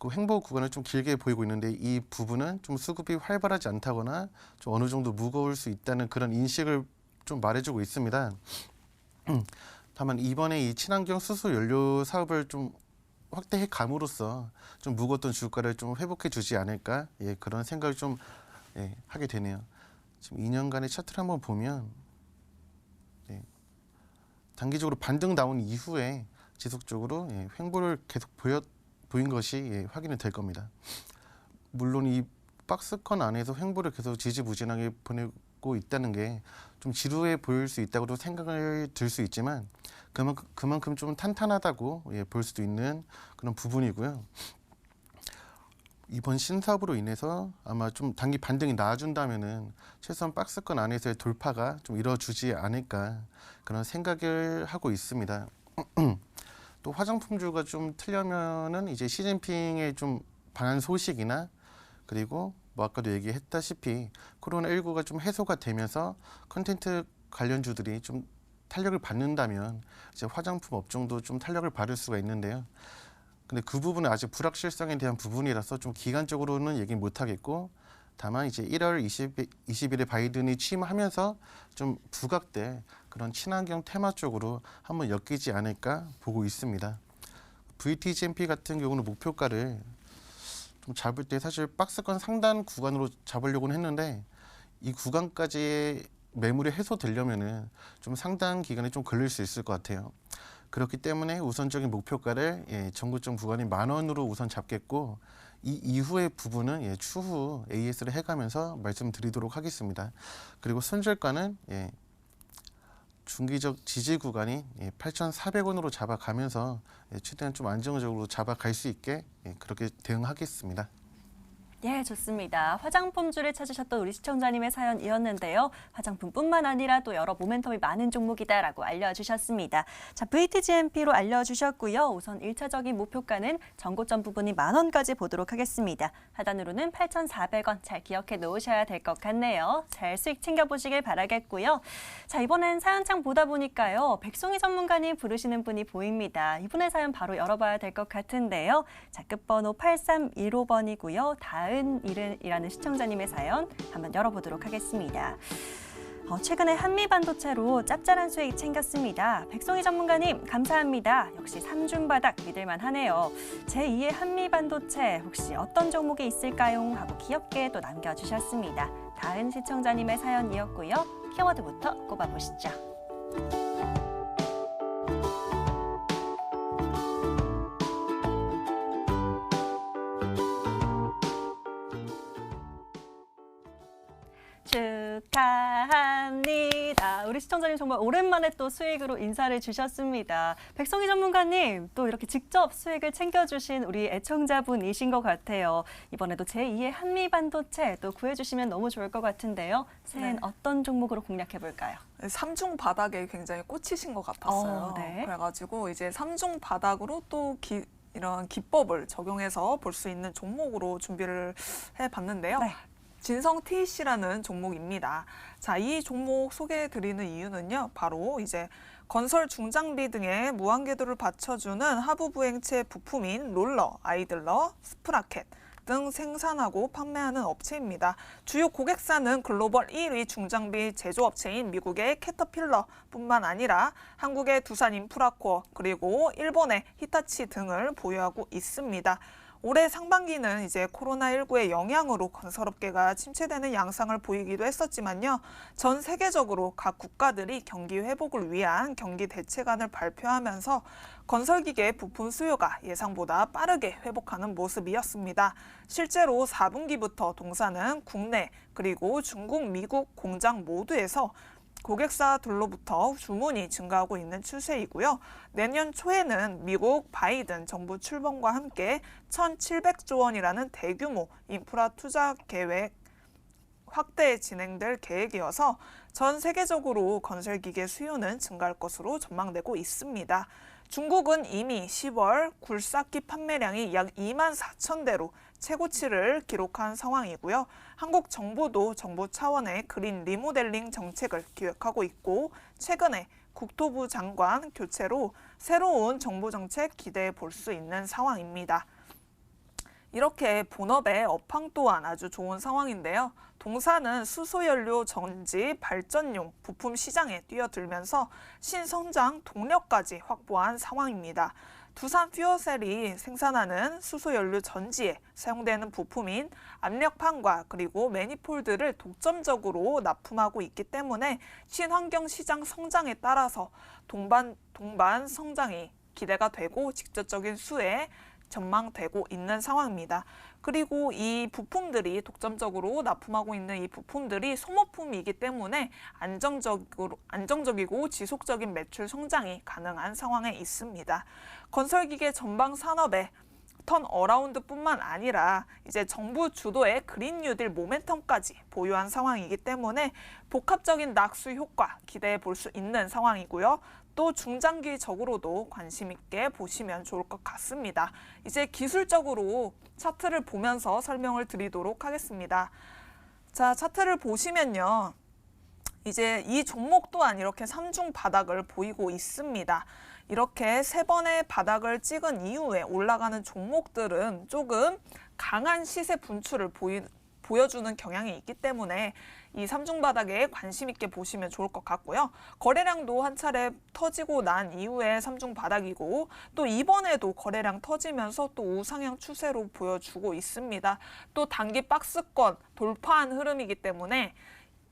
그 횡보 구간을 좀 길게 보이고 있는데 이 부분은 좀 수급이 활발하지 않다거나 좀 어느 정도 무거울 수 있다는 그런 인식을 좀 말해주고 있습니다. 다만 이번에 이 친환경 수소 연료 사업을 좀 확대해 감으로써 좀 무거웠던 주가를 좀 회복해 주지 않을까 그런 생각을 좀 하게 되네요. 지금 2년간의 차트를 한번 보면 단기적으로 반등 나온 이후에 지속적으로 횡보를 계속 보인 것이 확인이 될 겁니다. 물론 이 박스권 안에서 횡보를 계속 지지부진하게 보내고 있다는 게 좀 지루해 보일 수 있다고도 생각을 들 수 있지만 그만큼 좀 탄탄하다고 볼 수도 있는 그런 부분이고요. 이번 신사업으로 인해서 아마 좀 단기 반등이 나아준다면은 최소한 박스권 안에서의 돌파가 좀 이루어지지 않을까 그런 생각을 하고 있습니다. 또 화장품주가 좀 틀려면은 이제 시진핑의 좀 방한 소식이나 그리고 뭐 아까도 얘기했다시피 코로나19가 좀 해소가 되면서 컨텐츠 관련주들이 좀 탄력을 받는다면 이제 화장품 업종도 좀 탄력을 받을 수가 있는데요. 근데 그 부분은 아직 불확실성에 대한 부분이라서 좀 기간적으로는 얘기 못 하겠고 다만 이제 1월 20일에 바이든이 취임하면서 좀 부각될 그런 친환경 테마 쪽으로 한번 엮이지 않을까 보고 있습니다. VTGMP 같은 경우는 목표가를 좀 잡을 때 사실 박스권 상단 구간으로 잡으려고는 했는데 이 구간까지의 매물이 해소되려면은 좀 상당 기간이 좀 걸릴 수 있을 것 같아요. 그렇기 때문에 우선적인 목표가를 전고점 구간이 10,000원으로 우선 잡겠고 이 이후의 부분은 추후 AS를 해가면서 말씀드리도록 하겠습니다. 그리고 손절가는 중기적 지지 구간이 8,400원으로 잡아가면서 최대한 좀 안정적으로 잡아갈 수 있게 그렇게 대응하겠습니다. 예, 좋습니다. 화장품주를 찾으셨던 우리 시청자님의 사연이었는데요. 화장품뿐만 아니라 또 여러 모멘텀이 많은 종목이다라고 알려주셨습니다. 자, VTGMP로 알려주셨고요. 우선 1차적인 목표가는 전고점 부분이 10,000원까지 보도록 하겠습니다. 하단으로는 8,400원 잘 기억해 놓으셔야 될 것 같네요. 잘 수익 챙겨보시길 바라겠고요. 자, 이번엔 사연창 보다 보니까요. 백송희 전문가님 부르시는 분이 보입니다. 이분의 사연 바로 열어봐야 될 것 같은데요. 자, 끝번호 8315번이고요. 다은 일은이라는 시청자님의 사연 한번 열어보도록 하겠습니다. 최근에 한미반도체로 짭짤한 수익 챙겼습니다. 백송희 전문가님 감사합니다. 역시 3중 바닥 믿을만 하네요. 제2의 한미반도체 혹시 어떤 종목이 있을까요? 하고 귀엽게 또 남겨주셨습니다. 다은 시청자님의 사연이었고요. 키워드부터 꼽아보시죠. 축하합니다. 우리 시청자님 정말 오랜만에 또 수익으로 인사를 주셨습니다. 백송희 전문가님 또 이렇게 직접 수익을 챙겨주신 우리 애청자분이신 것 같아요. 이번에도 제2의 한미반도체 또 구해주시면 너무 좋을 것 같은데요. 새해엔 어떤 종목으로 공략해볼까요? 3중 바닥에 굉장히 꽂히신 것 같았어요. 네. 그래가지고 이제 3중 바닥으로 또 이런 기법을 적용해서 볼 수 있는 종목으로 준비를 해봤는데요. 네. 진성 TEC라는 종목입니다. 자, 이 종목 소개해드리는 이유는요. 바로 이제 건설 중장비 등의 무한궤도를 받쳐주는 하부 부행체 부품인 롤러, 아이들러, 스프라켓 등 생산하고 판매하는 업체입니다. 주요 고객사는 글로벌 1위 중장비 제조업체인 미국의 캐터필러뿐만 아니라 한국의 두산 인프라코어 그리고 일본의 히타치 등을 보유하고 있습니다. 올해 상반기는 이제 코로나19의 영향으로 건설업계가 침체되는 양상을 보이기도 했었지만요. 전 세계적으로 각 국가들이 경기 회복을 위한 경기 대책안을 발표하면서 건설기계 부품 수요가 예상보다 빠르게 회복하는 모습이었습니다. 실제로 4분기부터 동사는 국내 그리고 중국, 미국 공장 모두에서 고객사들로부터 주문이 증가하고 있는 추세이고요. 내년 초에는 미국 바이든 정부 출범과 함께 1,700조 원이라는 대규모 인프라 투자 계획 확대 진행될 계획이어서 전 세계적으로 건설기계 수요는 증가할 것으로 전망되고 있습니다. 중국은 이미 10월 굴삭기 판매량이 약 24,000대로 최고치를 기록한 상황이고요. 한국 정부도 정부 차원의 그린 리모델링 정책을 기획하고 있고 최근에 국토부 장관 교체로 새로운 정부 정책 기대해 볼 수 있는 상황입니다. 이렇게 본업의 업황 또한 아주 좋은 상황인데요. 동사는 수소연료 전지 발전용 부품 시장에 뛰어들면서 신성장 동력까지 확보한 상황입니다. 두산 퓨어셀이 생산하는 수소연료 전지에 사용되는 부품인 압력판과 그리고 매니폴드를 독점적으로 납품하고 있기 때문에 친환경 시장 성장에 따라서 동반 성장이 기대가 되고 직접적인 수혜 전망되고 있는 상황입니다. 그리고 이 부품들이 독점적으로 납품하고 있는 이 부품들이 소모품이기 때문에 안정적이고 지속적인 매출 성장이 가능한 상황에 있습니다. 건설기계 전방 산업의 턴어라운드뿐만 아니라 이제 정부 주도의 그린 뉴딜 모멘텀까지 보유한 상황이기 때문에 복합적인 낙수 효과 기대해 볼 수 있는 상황이고요. 또 중장기적으로도 관심 있게 보시면 좋을 것 같습니다. 이제 기술적으로 차트를 보면서 설명을 드리도록 하겠습니다. 자, 차트를 보시면요. 이제 이 종목 또한 이렇게 3중 바닥을 보이고 있습니다. 이렇게 3번의 바닥을 찍은 이후에 올라가는 종목들은 조금 강한 시세 분출을 보여주는 경향이 있기 때문에 이 3중 바닥에 관심 있게 보시면 좋을 것 같고요. 거래량도 한 차례 터지고 난 이후에 3중 바닥이고 또 이번에도 거래량 터지면서 또 우상향 추세로 보여주고 있습니다. 또 단기 박스권 돌파한 흐름이기 때문에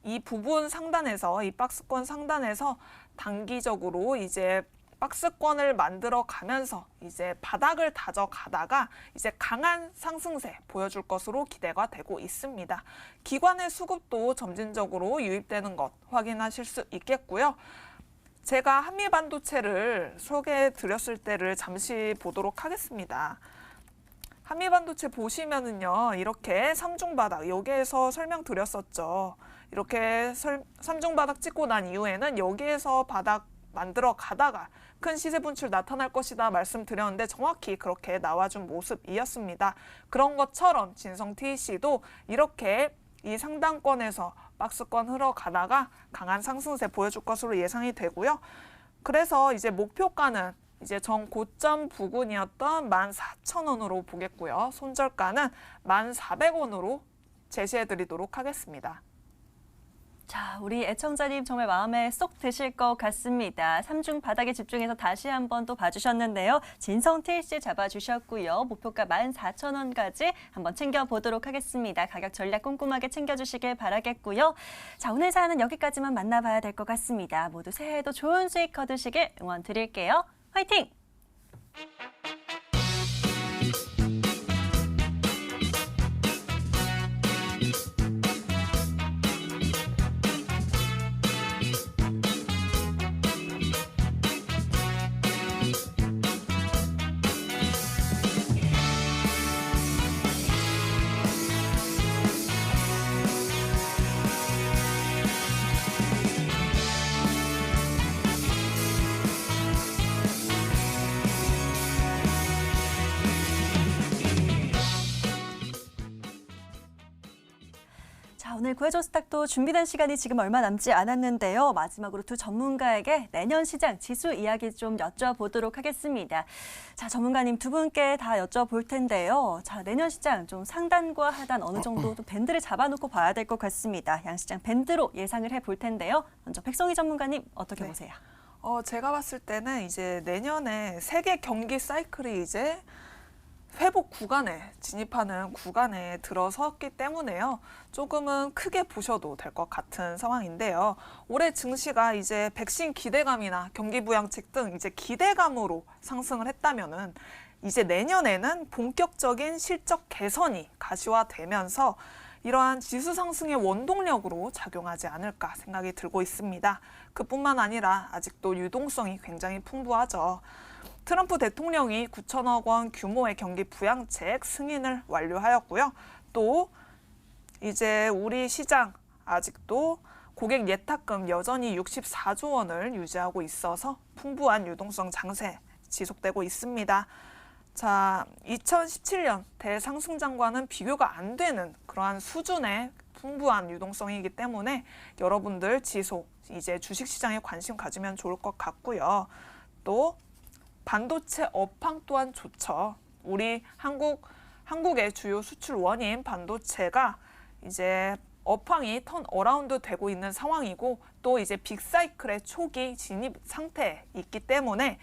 이 부분 상단에서 이 박스권 상단에서 단기적으로 이제 박스권을 만들어 가면서 이제 바닥을 다져가다가 이제 강한 상승세 보여줄 것으로 기대가 되고 있습니다. 기관의 수급도 점진적으로 유입되는 것 확인하실 수 있겠고요. 제가 한미반도체를 소개해 드렸을 때를 잠시 보도록 하겠습니다. 한미반도체 보시면은요, 이렇게 3중 바닥, 여기에서 설명드렸었죠. 이렇게 3중 바닥 찍고 난 이후에는 여기에서 바닥 만들어 가다가 큰 시세 분출 나타날 것이다 말씀드렸는데 정확히 그렇게 나와준 모습이었습니다. 그런 것처럼 진성 TEC도 이렇게 이 상단권에서 박스권 흘러가다가 강한 상승세 보여줄 것으로 예상이 되고요. 그래서 이제 목표가는 이제 전 고점 부근이었던 14,000원으로 보겠고요. 손절가는 1,400원으로 제시해 드리도록 하겠습니다. 자, 우리 애청자님 정말 마음에 쏙 드실 것 같습니다. 3중 바닥에 집중해서 다시 한번 또 봐주셨는데요. 진성 TEC 잡아주셨고요. 목표가 14,000원까지 한번 챙겨보도록 하겠습니다. 가격 전략 꼼꼼하게 챙겨주시길 바라겠고요. 자, 오늘 사연은 여기까지만 만나봐야 될 것 같습니다. 모두 새해에도 좋은 수익 거두시길 응원 드릴게요. 화이팅! 오늘 구해줘 스탁도 준비된 시간이 지금 얼마 남지 않았는데요. 마지막으로 두 전문가에게 내년 시장 지수 이야기 좀 여쭤보도록 하겠습니다. 자, 전문가님 두 분께 다 여쭤볼 텐데요. 자, 내년 시장 좀 상단과 하단 어느 정도 좀 밴드를 잡아놓고 봐야 될 것 같습니다. 양시장 밴드로 예상을 해볼 텐데요. 먼저 백성희 전문가님 어떻게 보세요? 제가 봤을 때는 이제 내년에 세계 경기 사이클이 이제 회복 구간에 진입하는 구간에 들어섰기 때문에요. 조금은 크게 보셔도 될 것 같은 상황인데요. 올해 증시가 이제 백신 기대감이나 경기 부양책 등 이제 기대감으로 상승을 했다면은 이제 내년에는 본격적인 실적 개선이 가시화되면서 이러한 지수 상승의 원동력으로 작용하지 않을까 생각이 들고 있습니다. 그뿐만 아니라 아직도 유동성이 굉장히 풍부하죠. 트럼프 대통령이 9천억 원 규모의 경기 부양책 승인을 완료하였고요. 또 이제 우리 시장 아직도 고객 예탁금 여전히 64조 원을 유지하고 있어서 풍부한 유동성 장세 지속되고 있습니다. 자, 2017년 대상승장과는 비교가 안 되는 그러한 수준의 풍부한 유동성이기 때문에 여러분들 지속, 이제 주식시장에 관심 가지면 좋을 것 같고요. 또 반도체 업황 또한 좋죠. 우리 한국의 주요 수출 원인 반도체가 이제 업황이 턴 어라운드 되고 있는 상황이고 또 이제 빅사이클의 초기 진입 상태에 있기 때문에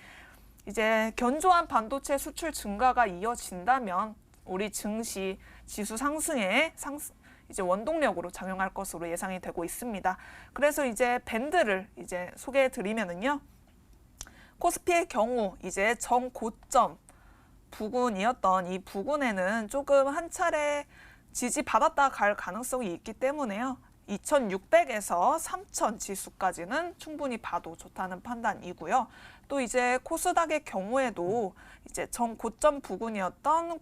이제 견조한 반도체 수출 증가가 이어진다면 우리 증시 지수 상승에 이제 원동력으로 작용할 것으로 예상이 되고 있습니다. 그래서 이제 밴드를 이제 소개해 드리면은요. 코스피의 경우 이제 정고점 부근이었던 이 부근에는 조금 한 차례 지지받았다 갈 가능성이 있기 때문에요. 2600에서 3000 지수까지는 충분히 봐도 좋다는 판단이고요. 또 이제 코스닥의 경우에도 이제 정고점 부근이었던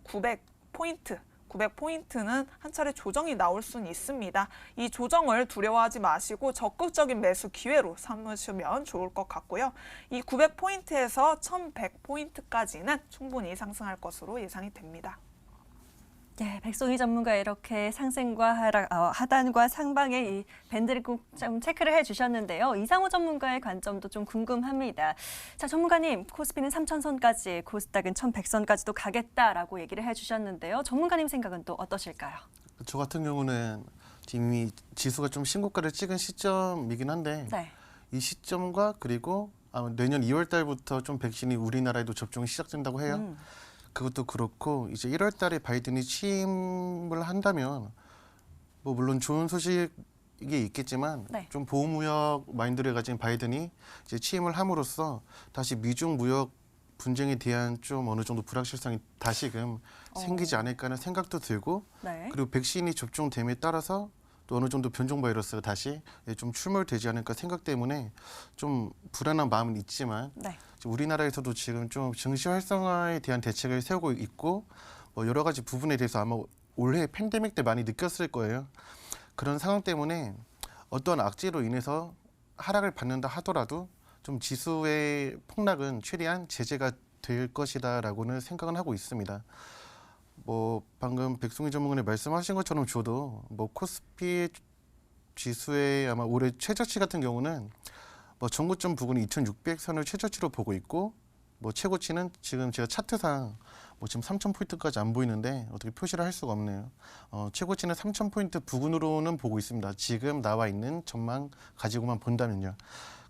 900포인트는 한 차례 조정이 나올 수는 있습니다. 이 조정을 두려워하지 마시고 적극적인 매수 기회로 삼으시면 좋을 것 같고요. 이 900포인트에서 1100포인트까지는 충분히 상승할 것으로 예상이 됩니다. 네, 백송희 전문가 이렇게 상승과 하락, 하단과 상방의 이 밴드를 꼭 좀 체크를 해주셨는데요. 이상호 전문가의 관점도 좀 궁금합니다. 자, 전문가님, 코스피는 3000선까지, 코스닥은 1100선까지도 가겠다라고 얘기를 해주셨는데요. 전문가님 생각은 또 어떠실까요? 저 같은 경우는 이미 지수가 좀 신고가를 찍은 시점이긴 한데 네. 이 시점과 그리고 아마 내년 2월 달부터 좀 백신이 우리나라에도 접종이 시작된다고 해요. 그것도 그렇고 이제 1월 달에 바이든이 취임을 한다면 뭐 물론 좋은 소식이 있겠지만 네. 좀 보호무역 마인드를 가진 바이든이 이제 취임을 함으로써 다시 미중 무역 분쟁에 대한 좀 어느 정도 불확실성이 다시금 생기지 않을까 하는 생각도 들고 네. 그리고 백신이 접종됨에 따라서 또 어느 정도 변종 바이러스가 다시 좀 출몰되지 않을까 생각 때문에 좀 불안한 마음은 있지만 네. 우리나라에서도 지금 좀 증시 활성화에 대한 대책을 세우고 있고 뭐 여러 가지 부분에 대해서 아마 올해 팬데믹 때 많이 느꼈을 거예요. 그런 상황 때문에 어떤 악재로 인해서 하락을 받는다 하더라도 좀 지수의 폭락은 최대한 제재가 될 것이다라고는 생각은 하고 있습니다. 뭐 방금 백송희 전문가님 말씀하신 것처럼 저도 뭐 코스피 지수의 아마 올해 최저치 같은 경우는 뭐 정고점 부근이 2600선을 최저치로 보고 있고 뭐 최고치는 지금 제가 차트상 뭐 지금 3000포인트까지 안 보이는데 어떻게 표시를 할 수가 없네요. 최고치는 3000포인트 부근으로는 보고 있습니다. 지금 나와 있는 전망 가지고만 본다면요.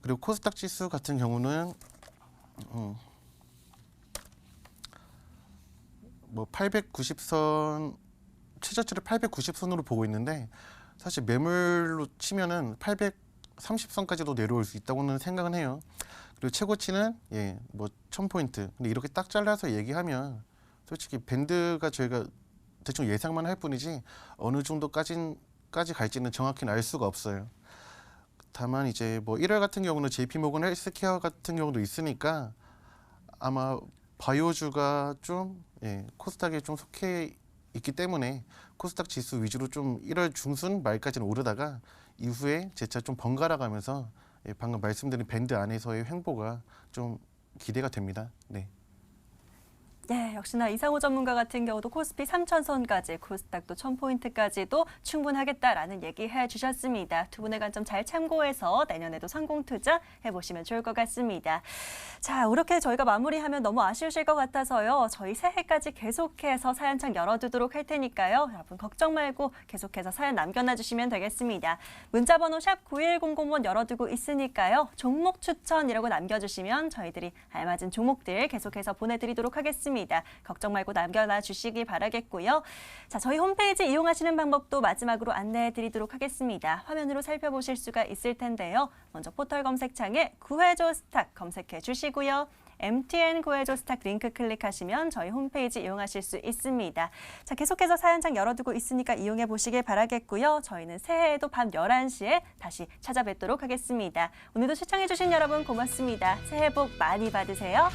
그리고 코스닥 지수 같은 경우는 뭐 890선 최저치를 890선으로 보고 있는데 사실 매물로 치면은 830선까지도 내려올 수 있다고는 생각은 해요. 그리고 최고치는 뭐 1000포인트. 근데 이렇게 딱 잘라서 얘기하면 솔직히 밴드가 저희가 대충 예상만 할 뿐이지 어느 정도까지 갈지는 정확히는 알 수가 없어요. 다만 이제 뭐 1월 같은 경우는 JP모건 헬스케어 같은 경우도 있으니까 아마 바이오주가 좀 코스닥에 좀 속해 있기 때문에 코스닥 지수 위주로 좀 1월 중순 말까지는 오르다가 이후에 재차 좀 번갈아 가면서 방금 말씀드린 밴드 안에서의 횡보가 좀 기대가 됩니다. 네. 네, 역시나 이상호 전문가 같은 경우도 코스피 3000선까지, 코스닥도 1000포인트까지도 충분하겠다라는 얘기해 주셨습니다. 두 분의 관점 잘 참고해서 내년에도 성공 투자 해보시면 좋을 것 같습니다. 자, 이렇게 저희가 마무리하면 너무 아쉬우실 것 같아서요. 저희 새해까지 계속해서 사연창 열어두도록 할 테니까요. 여러분 걱정 말고 계속해서 사연 남겨놔주시면 되겠습니다. 문자번호 샵 9100번 열어두고 있으니까요. 종목 추천이라고 남겨주시면 저희들이 알맞은 종목들 계속해서 보내드리도록 하겠습니다. 걱정 말고 남겨놔 주시기 바라겠고요. 자, 저희 홈페이지 이용하시는 방법도 마지막으로 안내해 드리도록 하겠습니다. 화면으로 살펴보실 수가 있을 텐데요. 먼저 포털 검색창에 구해줘 스탁 검색해 주시고요. MTN 구해줘 스탁 링크 클릭하시면 저희 홈페이지 이용하실 수 있습니다. 자, 계속해서 사연창 열어두고 있으니까 이용해 보시길 바라겠고요. 저희는 새해에도 밤 11시에 다시 찾아뵙도록 하겠습니다. 오늘도 시청해 주신 여러분 고맙습니다. 새해 복 많이 받으세요.